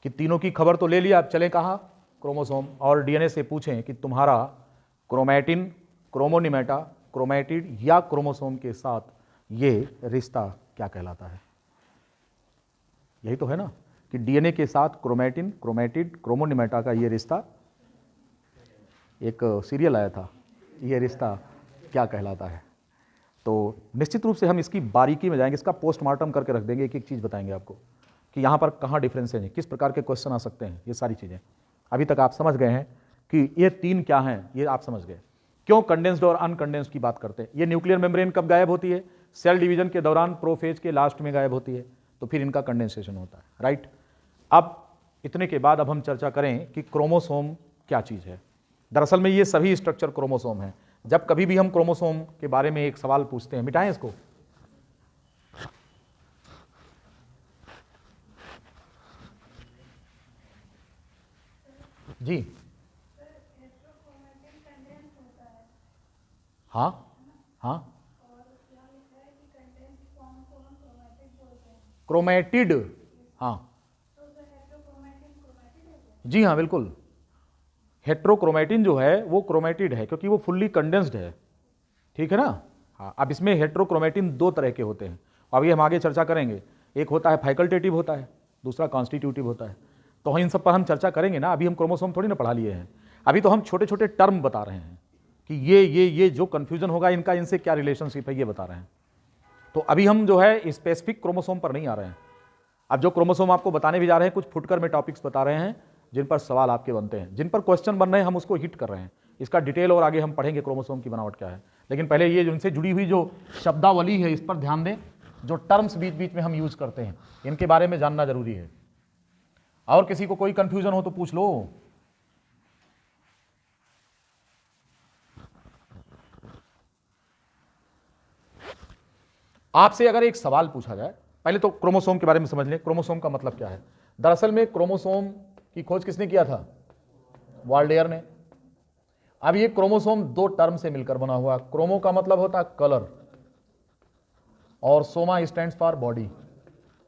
कि तीनों की खबर तो ले लिया, अब चले कहां, क्रोमोसोम। और डीएनए से पूछें कि तुम्हारा क्रोमेटिन, क्रोमोनिमेटा, क्रोमेटिड या क्रोमोसोम के साथ ये रिश्ता क्या कहलाता है। यही तो है ना कि डीएनए के साथ क्रोमेटिन, क्रोमेटिड, क्रोमोनिमेटा का ये रिश्ता, एक सीरियल आया था, ये रिश्ता क्या कहलाता है। तो निश्चित रूप से हम इसकी बारीकी में जाएंगे, इसका पोस्टमार्टम करके रख देंगे, एक एक चीज़ बताएंगे आपको कि यहाँ पर कहाँ डिफरेंसेस हैं, किस प्रकार के क्वेश्चन आ सकते हैं, ये सारी चीज़ें। अभी तक आप समझ गए हैं कि ये तीन क्या हैं, ये आप समझ गए। क्यों कंडेंस्ड और अनकंडेंस्ड की बात करते हैं। ये न्यूक्लियर मेम्ब्रेन कब गायब होती है, सेल डिवीजन के दौरान, प्रोफेज के लास्ट में गायब होती है, तो फिर इनका कंडेंसेशन होता है, राइट। अब इतने के बाद अब हम चर्चा करें कि क्रोमोसोम क्या चीज़ है। दरअसल में ये सभी स्ट्रक्चर क्रोमोसोम हैं। जब कभी भी हम क्रोमोसोम के बारे में एक सवाल पूछते हैं, मिटाएं इसको, जी हाँ हाँ, क्रोमेटिड, हाँ जी हाँ बिल्कुल। हेट्रोक्रोमेटिन जो है वो क्रोमेटिड है क्योंकि वो फुल्ली कंडेंस्ड है, ठीक है ना। हाँ, अब इसमें हेट्रोक्रोमेटिन दो तरह के होते हैं, अब ये हम आगे चर्चा करेंगे। एक होता है फैकल्टेटिव होता है, दूसरा कॉन्स्टिट्यूटिव होता है। तो इन सब पर हम चर्चा करेंगे ना, अभी हम क्रोमोसोम थोड़ी ना पढ़ा लिए हैं, अभी तो हम छोटे छोटे टर्म बता रहे हैं कि ये जो कन्फ्यूजन होगा इनका इनसे क्या रिलेशनशिप है, ये बता रहे हैं। तो अभी हम जो है स्पेसिफिक क्रोमोसोम पर नहीं आ रहे हैं। अब जो क्रोमोसोम आपको बताने भी जा रहे हैं, कुछ फुटकर में टॉपिक्स बता रहे हैं जिन पर सवाल आपके बनते हैं, जिन पर क्वेश्चन बन रहे हैं, हम उसको हिट कर रहे हैं। इसका डिटेल और आगे हम पढ़ेंगे क्रोमोसोम की बनावट क्या है। लेकिन पहले ये जो इनसे जुड़ी हुई जो शब्दावली है इस पर ध्यान दें, जो टर्म्स बीच बीच में हम यूज करते हैं इनके बारे में जानना जरूरी है। और किसी को कोई कंफ्यूजन हो तो पूछ लो। आपसे अगर एक सवाल पूछा जाए, पहले तो क्रोमोसोम के बारे में समझ लें, क्रोमोसोम का मतलब क्या है। दरअसल में क्रोमोसोम की खोज किसने किया था? वाल्डेयर ने। अब ये क्रोमोसोम दो टर्म से मिलकर बना हुआ। क्रोमो का मतलब होता है कलर और soma stands for body,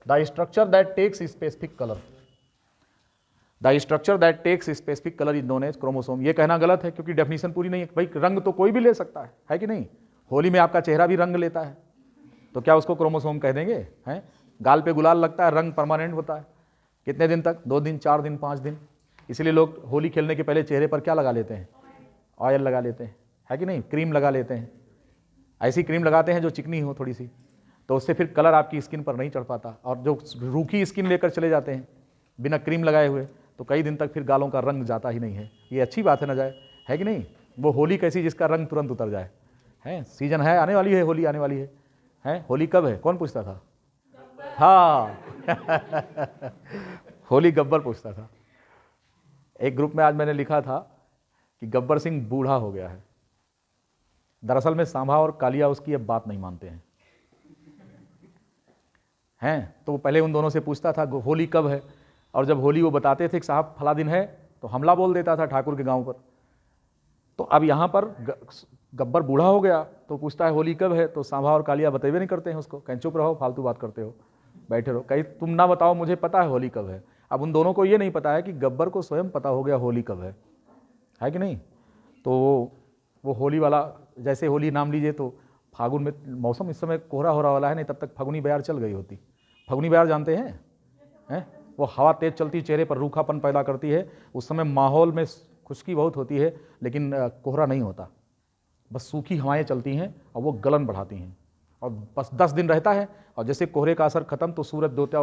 the structure that takes specific colour. The structure that takes specific colour is known as chromosome. ये कहना गलत है क्योंकि डेफिनेशन पूरी नहीं है। भाई रंग तो कोई भी ले सकता है कि नहीं? होली में आपका चेहरा भी रंग लेता है, तो क्या उसको क्रोमोसोम कह देंगे? हैं? गाल पे गुलाल लगता है, रंग परमानेंट होता है। कितने दिन तक? 2 दिन, 4 दिन, 5 दिन। इसीलिए लोग होली खेलने के पहले चेहरे पर क्या लगा लेते हैं? ऑयल लगा लेते हैं, है कि नहीं? क्रीम लगा लेते हैं। ऐसी क्रीम लगाते हैं जो चिकनी हो थोड़ी सी, तो उससे फिर कलर आपकी स्किन पर नहीं चढ़ पाता। और जो रूखी स्किन लेकर चले जाते हैं बिना क्रीम लगाए हुए, तो कई दिन तक फिर गालों का रंग जाता ही नहीं है। ये अच्छी बात है ना जाए, है कि नहीं? वो होली कैसी जिसका रंग तुरंत उतर जाए। है सीजन है, आने वाली है होली, आने वाली है। होली कब है? कौन पूछता था? हाँ होली गब्बर पूछता था। एक ग्रुप में आज मैंने लिखा था कि गब्बर सिंह बूढ़ा हो गया है। दरअसल में सांभा और कालिया उसकी अब बात नहीं मानते हैं। तो पहले उन दोनों से पूछता था होली कब है, और जब होली वो बताते थे कि साहब फला दिन है, तो हमला बोल देता था ठाकुर के गांव पर। तो अब यहाँ पर गब्बर बूढ़ा हो गया तो पूछता है होली कब है, तो सांभा और कालिया बतेबे नहीं करते हैं उसको। कहीं चुप रहो, फालतू बात करते हो, बैठे रहो। कहीं तुम ना बताओ, मुझे पता है होली कब है। अब उन दोनों को ये नहीं पता है कि गब्बर को स्वयं पता हो गया होली कब है कि नहीं? तो वो होली वाला, जैसे होली नाम लीजिए तो फागुन में, मौसम इस समय कोहरा हो रहा वाला है, नहीं तब तक फगुनी बयार चल गई होती। फगुनी बयार जानते हैं? वो हवा तेज चलती, चेहरे पर रूखापन पैदा करती है। उस समय माहौल में खुश्की बहुत होती है, लेकिन कोहरा नहीं होता, बस सूखी हवाएं चलती हैं और वो गलन बढ़ाती हैं। और बस 10 दिन रहता है, और जैसे कोहरे का असर खत्म तो सूरज देवता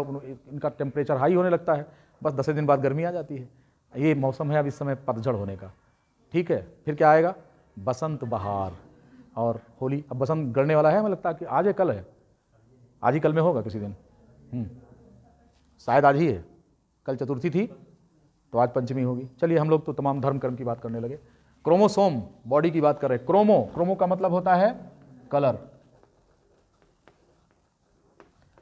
इनका टेम्परेचर हाई होने लगता है। बस 10 दिन बाद गर्मी आ जाती है। ये मौसम है अब इस समय पतझड़ होने का। ठीक है, फिर क्या आएगा? बसंत, बहार और होली। अब बसंत गड़ने वाला है, हमें लगता है कि आज है कल है, आज ही कल में होगा किसी दिन। शायद आज ही है, कल चतुर्थी थी तो आज पंचमी होगी। चलिए हम लोग तो तमाम धर्म कर्म की बात करने लगे। क्रोमोसोम बॉडी की बात कर रहे हैं। क्रोमो का मतलब होता है कलर,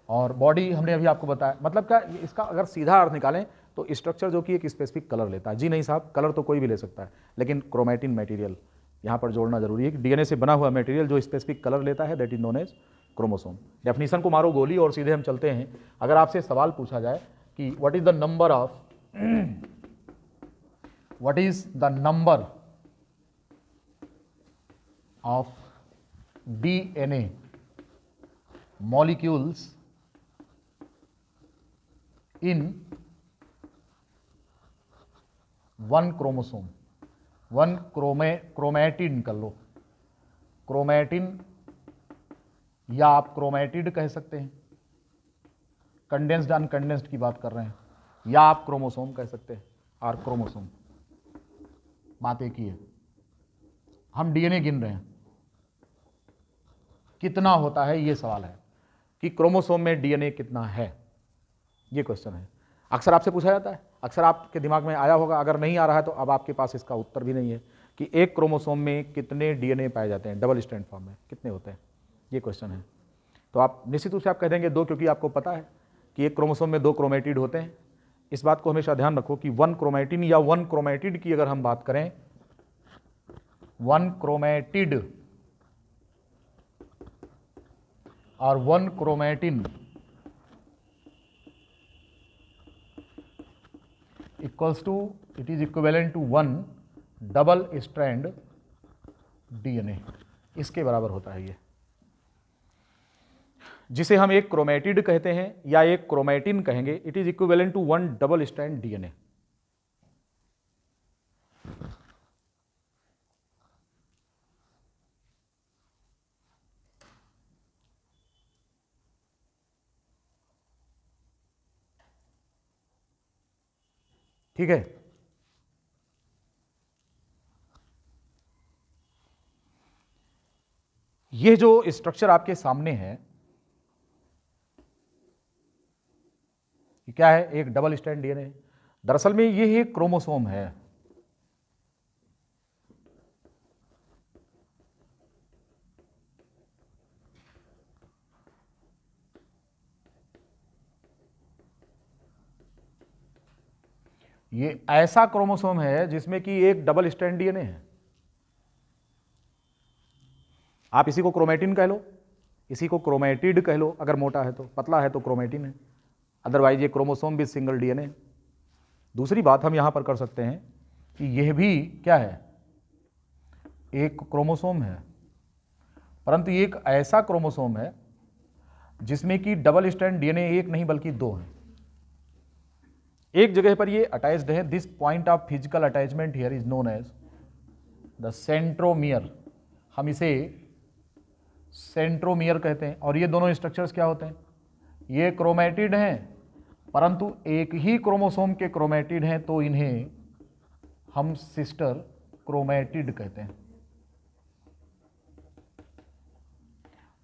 और बॉडी हमने अभी आपको बताया। मतलब क्या इसका अगर सीधा अर्थ निकालें तो स्ट्रक्चर जो कि एक स्पेसिफिक कलर लेता है। जी नहीं साहब, कलर तो कोई भी ले सकता है, लेकिन क्रोमैटिन मटेरियल यहाँ पर जोड़ना जरूरी है कि डीएनए से बना हुआ मटेरियल जो स्पेसिफिक कलर लेता है, that is known as chromosome. Definition को मारो गोली और सीधे हम चलते हैं। अगर आपसे सवाल पूछा जाए कि what is the number of DNA molecules in one chromosome, chromatin कर लो, क्रोमैटिन या आप क्रोमैटिड कह सकते हैं, कंडेंस्ड अनकंडेंस्ड की बात कर रहे हैं, या आप क्रोमोसोम कह सकते हैं और क्रोमोसोम। बात एक ही है। हम डीएनए गिन रहे हैं, कितना होता है ये सवाल है कि क्रोमोसोम में डीएनए कितना है, ये क्वेश्चन है। अक्सर आपसे पूछा जाता है, अक्सर आपके दिमाग में आया होगा, अगर नहीं आ रहा है तो अब आपके पास इसका उत्तर भी नहीं है कि एक क्रोमोसोम में कितने डीएनए पाए जाते हैं, डबल स्ट्रैंड फॉर्म में कितने होते हैं, ये क्वेश्चन है। तो आप निश्चित रूप से आप कह देंगे 2, क्योंकि आपको पता है कि एक क्रोमोसोम में 2 क्रोमैटिड होते हैं। इस बात को हमेशा ध्यान रखो कि 1 क्रोमैटिन या 1 क्रोमैटिड की अगर हम बात करें, 1 क्रोमैटिड और 1 chromatin equals to, it is equivalent to 1 double strand DNA. इसके बराबर होता है ये। जिसे हम एक क्रोमेटिड कहते हैं या एक क्रोमेटिन कहेंगे, it is equivalent to 1 double strand DNA. ठीक है, ये जो स्ट्रक्चर आपके सामने है, ये क्या है? एक डबल स्ट्रैंड डीएनए। दरअसल में ये एक क्रोमोसोम है। ये ऐसा क्रोमोसोम है जिसमें कि एक डबल स्ट्रैंड डीएनए है। आप इसी को क्रोमेटिन कह लो, इसी को क्रोमेटिड कह लो, अगर मोटा है तो, पतला है तो क्रोमेटिन है, अदरवाइज ये क्रोमोसोम भी सिंगल डीएनए। दूसरी बात हम यहां पर कर सकते हैं कि यह भी क्या है? एक क्रोमोसोम है, परंतु ये एक ऐसा क्रोमोसोम है जिसमें कि डबल स्ट्रैंड डीएनए एक नहीं बल्कि दो हैं। एक जगह पर ये अटैच्ड है। This point of physical attachment here is known as the centromere. हम इसे सेंट्रोमियर कहते हैं। और ये दोनों स्ट्रक्चर्स क्या होते हैं? ये क्रोमेटिड हैं, परंतु एक ही क्रोमोसोम के क्रोमेटिड हैं, तो इन्हें हम सिस्टर क्रोमेटिड कहते हैं।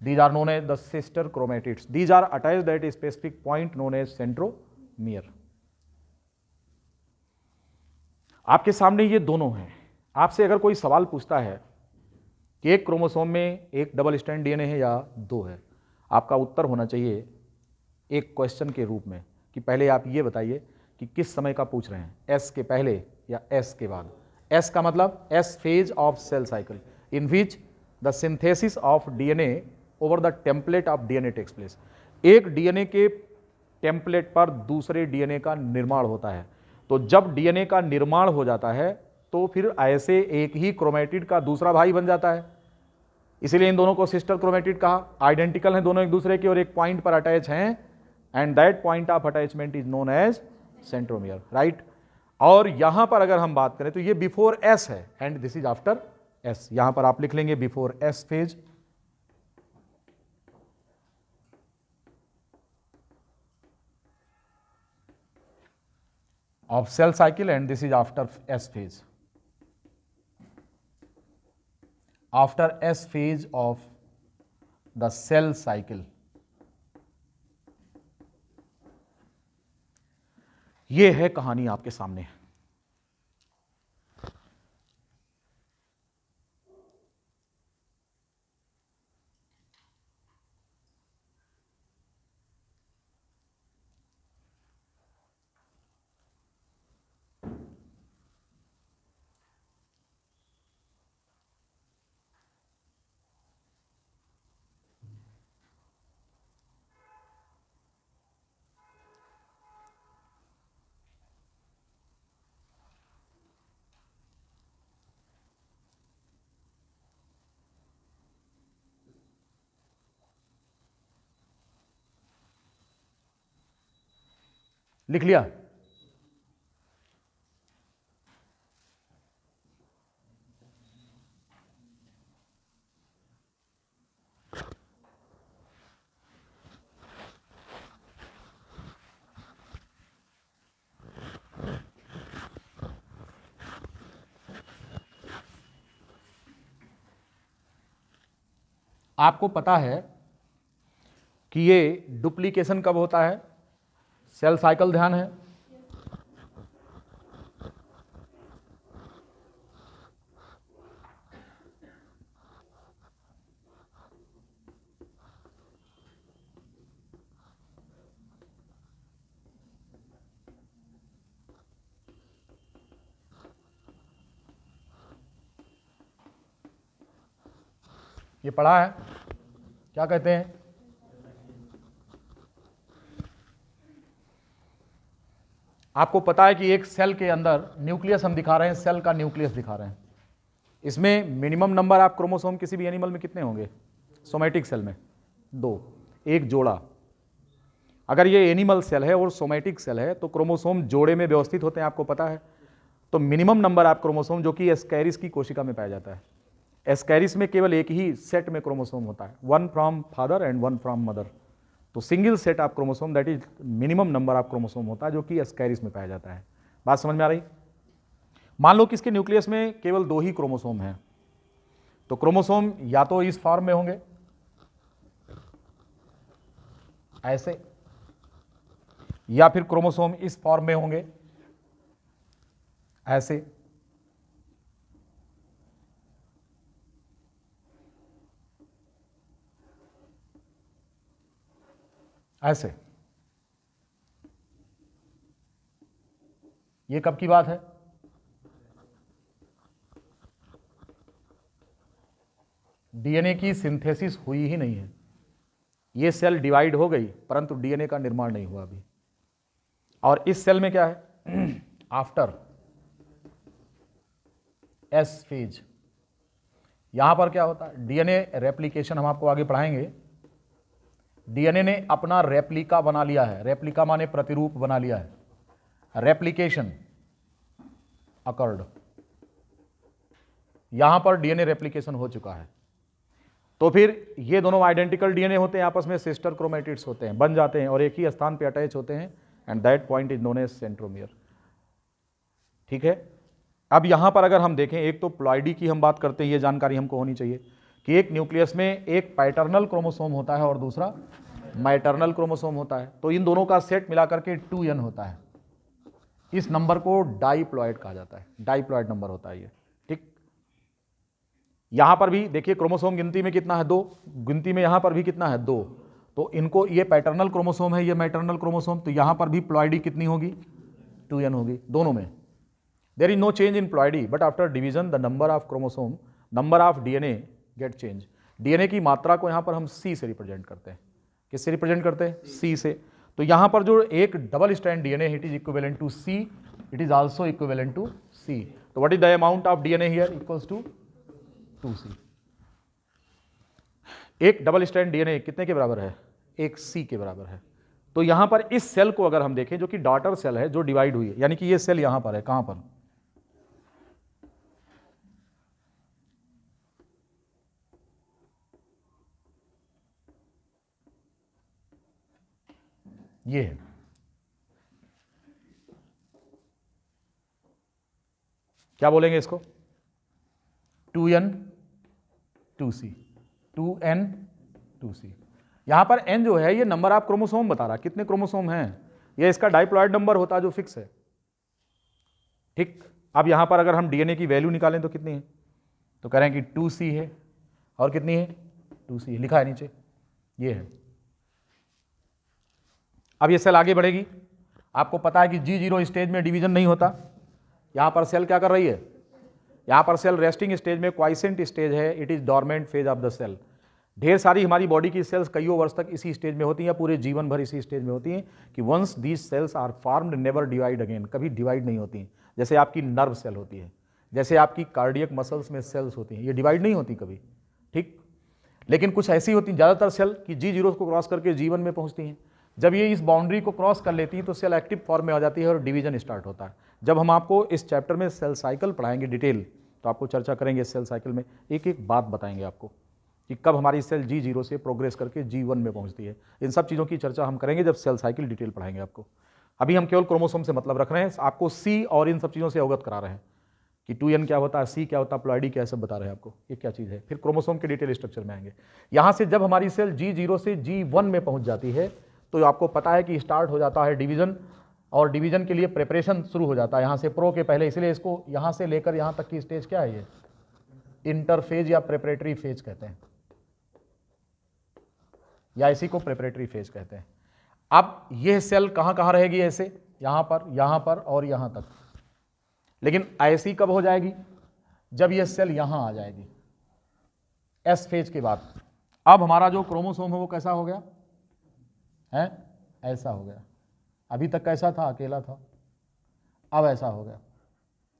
These are known as the sister chromatids. These are attached at a specific point known as centromere. आपके सामने ये दोनों हैं। आपसे अगर कोई सवाल पूछता है कि एक क्रोमोसोम में एक डबल स्ट्रैंड डीएनए है या दो है, आपका उत्तर होना चाहिए एक क्वेश्चन के रूप में कि पहले आप ये बताइए कि किस समय का पूछ रहे हैं, एस के पहले या एस के बाद। एस का मतलब S phase of cell cycle in which the synthesis of DNA over the template of DNA takes place. एक डीएनए के टेम्पलेट पर दूसरे डीएनए का निर्माण होता है। तो जब डीएनए का निर्माण हो जाता है तो फिर ऐसे एक ही क्रोमेटिड का दूसरा भाई बन जाता है। इसीलिए इन दोनों को सिस्टर क्रोमेटिड कहा। आइडेंटिकल हैं दोनों एक दूसरे के और एक पॉइंट पर अटैच हैं, and that point of attachment is known as centromere, right. और यहां पर अगर हम बात करें तो ये बिफोर एस है and this is after S. यहां पर आप लिख लेंगे before S phase, of cell cycle, and this is after S phase. After S phase of the cell cycle. ये है कहानी आपके सामने। लिख लिया? आपको पता है कि ये डुप्लीकेशन कब होता है? सेल साइकिल ध्यान है? ये पढ़ा है? क्या कहते हैं? आपको पता है कि एक सेल के अंदर न्यूक्लियस हम दिखा रहे हैं, सेल का न्यूक्लियस दिखा रहे हैं। इसमें मिनिमम नंबर ऑफ क्रोमोसोम किसी भी एनिमल में कितने होंगे? सोमैटिक सेल में 2। एक जोड़ा। अगर ये एनिमल सेल है और सोमैटिक सेल है तो क्रोमोसोम जोड़े में व्यवस्थित होते हैं, आपको पता है। तो मिनिमम नंबर ऑफ क्रोमोसोम जो कि एस्कैरिस की कोशिका में पाया जाता है। एस्कैरिस में केवल एक ही सेट में क्रोमोसोम होता है, one from father and one from mother. तो single set of chromosome, that is minimum number of chromosome होता है जो कि एस्कैरिस में पाया जाता है। बात समझ में आ रही? मान लो कि इसके न्यूक्लियस में केवल 2 ही क्रोमोसोम हैं, तो क्रोमोसोम या तो इस फॉर्म में होंगे ऐसे, या फिर क्रोमोसोम इस फॉर्म में होंगे ऐसे, ऐसे। ये कब की बात है? डीएनए की सिंथेसिस हुई ही नहीं है, ये सेल डिवाइड हो गई परंतु डीएनए का निर्माण नहीं हुआ अभी। और इस सेल में क्या है? आफ्टर एस फेज, यहां पर क्या होता है? डीएनए रेप्लिकेशन हम आपको आगे पढ़ाएंगे। डीएनए ने अपना रेप्लिका बना लिया है, रेप्लिका माने प्रतिरूप बना लिया है, रेप्लिकेशन अकर्ड, यहां पर डीएनए रेप्लिकेशन हो चुका है। तो फिर ये दोनों आइडेंटिकल डीएनए होते हैं, आपस में सिस्टर क्रोमेटिड्स होते हैं, बन जाते हैं और एक ही स्थान पे अटैच होते हैं, and that point is known as centromere. ठीक है। अब यहां पर अगर हम देखें, एक तो प्लॉइडी की हम बात करते हैं, ये जानकारी हमको होनी चाहिए कि एक न्यूक्लियस में एक पैटर्नल क्रोमोसोम होता है और दूसरा मैटरनल क्रोमोसोम होता है। तो इन दोनों का सेट मिलाकर के 2n होता है। इस नंबर को डाइप्लॉइड कहा जाता है, डाइप्लॉइड नंबर होता है ये। ठीक। यहां पर भी देखिए क्रोमोसोम गिनती में कितना है? 2। गिनती में यहां पर भी कितना है? 2। तो इनको, ये पैटर्नल क्रोमोसोम है, ये मैटरनल क्रोमोसोम, तो यहां पर भी प्लॉइडी कितनी होगी? 2n होगी दोनों में। There is no change in ploidy, but after division the number of chromosome, number of DNA get change. DNA की मात्रा को यहां पर हम C से रिप्रेजेंट करते हैं। किससे रिप्रेजेंट करते हैं? C से। तो यहां पर जो एक double strand DNA, it is equivalent to C, it is also equivalent to C। तो what is the amount of DNA here? Equals to 2C। एक डबल स्ट्रैंड डीएनए कितने के बराबर है? एक C के बराबर है। तो यहां पर इस सेल को अगर हम देखें, जो कि डॉटर सेल है, जो डिवाइड हुई है, यानी कि ये सेल यहां पर है, कहां पर? ये है। क्या बोलेंगे इसको? 2n 2c, 2n 2c। यहां पर n जो है ये नंबर ऑफ क्रोमोसोम बता रहा है, कितने क्रोमोसोम हैं। ये इसका डाइप्लॉइड नंबर होता है जो फिक्स है। ठीक। अब यहां पर अगर हम डीएनए की वैल्यू निकालें तो कितनी है? तो कह रहे हैं कि 2c है, और कितनी है? 2c लिखा है नीचे, ये है। अब ये सेल आगे बढ़ेगी। आपको पता है कि G0 स्टेज में डिवीजन नहीं होता। यहां पर सेल क्या कर रही है? यहां पर सेल रेस्टिंग स्टेज में, क्वाइसेंट स्टेज है, it is dormant phase of the cell. ढेर सारी हमारी बॉडी की सेल्स कईयों वर्ष तक इसी स्टेज में होती हैं, पूरे जीवन भर इसी स्टेज में होती हैं कि once these cells are formed never divide again, कभी डिवाइड नहीं होती हैं। जैसे आपकी नर्व सेल होती है, जैसे आपकी कार्डियक मसल्स में सेल्स होती हैं, ये डिवाइड नहीं होती कभी। ठीक। लेकिन कुछ ऐसी होती हैं ज़्यादातर सेल कि G0 को क्रॉस करके G1 में पहुंचती हैं। जब ये इस बाउंड्री को क्रॉस कर लेती हैं तो सेल एक्टिव फॉर्म में आ जाती है और डिवीजन स्टार्ट होता है। जब हम आपको इस चैप्टर में सेल साइकिल पढ़ाएंगे डिटेल, तो आपको चर्चा करेंगे सेल साइकिल में, एक एक बात बताएंगे आपको कि कब हमारी सेल G0 से प्रोग्रेस करके G1 में पहुंचती है। इन सब चीज़ों की चर्चा हम करेंगे जब सेल साइकिल डिटेल पढ़ाएंगे आपको। अभी हम केवल क्रोमोसोम से मतलब रख रहे हैं, आपको C और इन सब चीज़ों से अवगत करा रहे हैं कि 2n क्या होता है, C क्या होता है, प्लॉइडी क्या है, सब बता रहे हैं आपको ये क्या चीज़ है। फिर क्रोमोसोम के डिटेल स्ट्रक्चर में आएंगे। यहाँ से जब हमारी सेल G0 से G1 में पहुँच जाती है तो आपको पता है कि स्टार्ट हो जाता है डिवीजन, और डिवीजन के लिए प्रिपरेशन शुरू हो जाता है यहाँ से प्रो के पहले। इसलिए इसको यहाँ से लेकर यहाँ तक की स्टेज क्या है? ये इंटरफेज या प्रिपरेटरी फेज कहते हैं, या इसी को प्रिपरेटरी फेज कहते हैं। अब यह सेल कहाँ कहाँ रहेगी? ऐसे यहाँ पर और यहाँ तक। लेकिन ऐसी कब हो जाएगी? जब यह सेल यहाँ आ जाएगी एस फेज के बाद। अब हमारा जो क्रोमोसोम है वो कैसा हो गया है? ऐसा हो गया। अभी तक कैसा था? अकेला था, अब ऐसा हो गया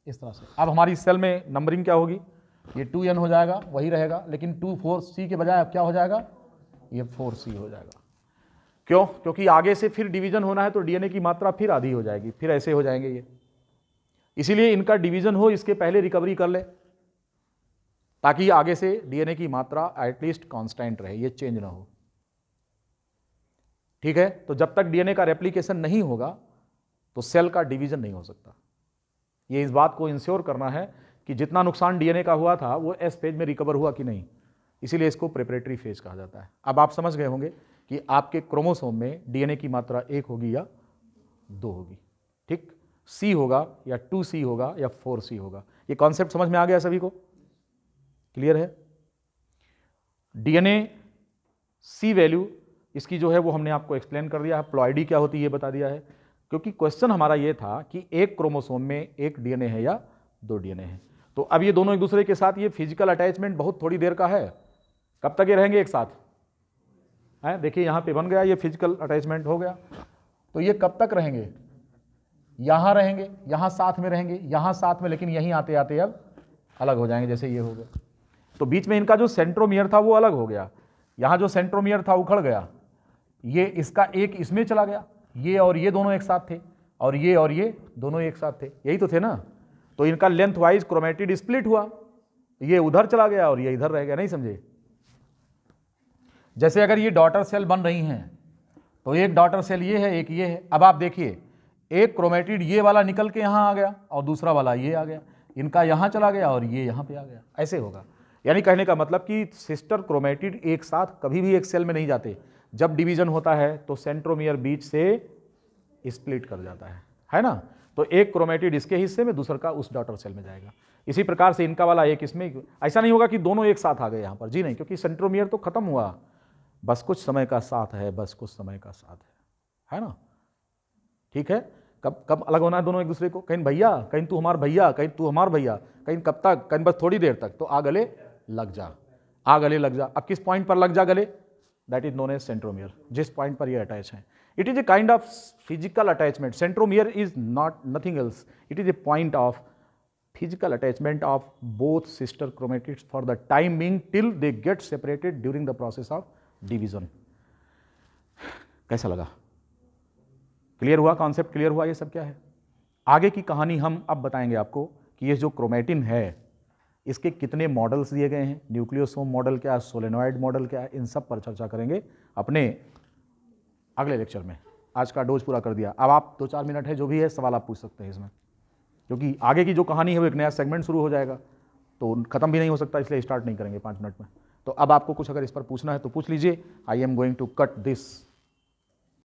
इस तरह से। अब हमारी सेल में नंबरिंग क्या होगी? ये 2n हो जाएगा, वही रहेगा, लेकिन 2,4c के बजाय अब क्या हो जाएगा? ये 4c हो जाएगा। क्यों? क्योंकि आगे से फिर डिवीजन होना है तो डीएनए की मात्रा फिर आधी हो जाएगी, फिर ऐसे हो जाएंगे ये। इसीलिए इनका डिवीजन हो इसके पहले रिकवरी कर ले, ताकि आगे से डीएनए की मात्रा एटलीस्ट कांस्टेंट रहे, ये चेंज ना हो। ठीक है, तो जब तक डीएनए का रेप्लिकेशन नहीं होगा तो सेल का डिवीजन नहीं हो सकता। ये इस बात को इंश्योर करना है कि जितना नुकसान डीएनए का हुआ था वो एस फेज में रिकवर हुआ कि नहीं, इसीलिए इसको प्रिपरेटरी फेज कहा जाता है। अब आप समझ गए होंगे कि आपके क्रोमोसोम में डीएनए की मात्रा 1 होगी या 2 होगी। ठीक, सी होगा या 2C होगा या 4C होगा। ये कॉन्सेप्ट समझ में आ गया सभी को? क्लियर है? डीएनए सी वैल्यू इसकी जो है वो हमने आपको एक्सप्लेन कर दिया है। प्लॉइडी क्या होती है ये बता दिया है, क्योंकि क्वेश्चन हमारा ये था कि एक क्रोमोसोम में एक डीएनए है या 2 डीएनए है। तो अब ये दोनों एक दूसरे के साथ ये फिजिकल अटैचमेंट बहुत थोड़ी देर का है। कब तक ये रहेंगे एक साथ? है, देखिए यहां पे बन गया, ये फिजिकल अटैचमेंट हो गया। तो ये कब तक रहेंगे? यहां रहेंगे, यहां साथ में रहेंगे, यहां साथ में, लेकिन यहीं आते आते अब अलग हो जाएंगे, जैसे ये हो गया। तो बीच में इनका जो सेंट्रोमियर था वो अलग हो गया, यहां जो सेंट्रोमियर था उखड़ गया, ये इसका एक इसमें चला गया, ये और ये दोनों एक साथ थे, और ये दोनों एक साथ थे, यही तो थे ना। तो इनका लेंथ वाइज क्रोमेटिड स्प्लिट हुआ, ये उधर चला गया और ये इधर रह गया। नहीं समझे? जैसे अगर ये डॉटर सेल बन रही हैं तो एक डॉटर सेल ये है, एक ये है। अब आप देखिए, एक क्रोमेटिड ये वाला निकल के यहां आ गया और दूसरा वाला ये आ गया, इनका यहां चला गया और ये यहां पे आ गया, ऐसे होगा। यानी कहने का मतलब कि सिस्टर क्रोमेटिड एक साथ कभी भी एक सेल में नहीं जाते। जब डिवीजन होता है तो सेंट्रोमियर बीच से स्प्लिट कर जाता है ना। तो एक क्रोमेटिड इसके हिस्से में, दूसरा का उस डॉटर सेल में जाएगा। इसी प्रकार से इनका वाला एक इसमें, ऐसा नहीं होगा कि दोनों एक साथ आ गए यहां पर, जी नहीं, क्योंकि सेंट्रोमियर तो खत्म हुआ, बस कुछ समय का साथ है, बस कुछ समय का साथ है ना। ठीक है, कब कब अलग होना है दोनों एक दूसरे को? कहीं भैया, कहीं तू हमार भैया, कहीं तू हमार भैया, कहीं कब तक, कहीं बस थोड़ी देर तक। तो आ गले लग जा, आ गले लग जा। अब किस पॉइंट पर लग जा गले? That is known as centromere, जिस पॉइंट पर ये अटैच है। It is a kind of physical attachment. Centromere is not nothing else, it is a point of physical attachment of both sister chromatids for the time being till they get separated during the process of division. कैसा लगा? Clear हुआ? Concept clear हुआ? ये सब क्या है? आगे की कहानी हम अब बताएंगे आपको कि ये जो क्रोमेटिन है इसके कितने मॉडल्स दिए गए हैं, न्यूक्लियोसोम मॉडल क्या है, सोलेनॉइड मॉडल क्या है, इन सब पर चर्चा करेंगे अपने अगले लेक्चर में। आज का डोज पूरा कर दिया। अब आप 2-4 मिनट है, जो भी है सवाल आप पूछ सकते हैं इसमें, क्योंकि आगे की जो कहानी है वो एक नया सेगमेंट शुरू हो जाएगा, तो खत्म भी नहीं हो सकता, इसलिए स्टार्ट नहीं करेंगे 5 मिनट में। तो अब आपको कुछ अगर इस पर पूछना है तो पूछ लीजिए। I am going to cut this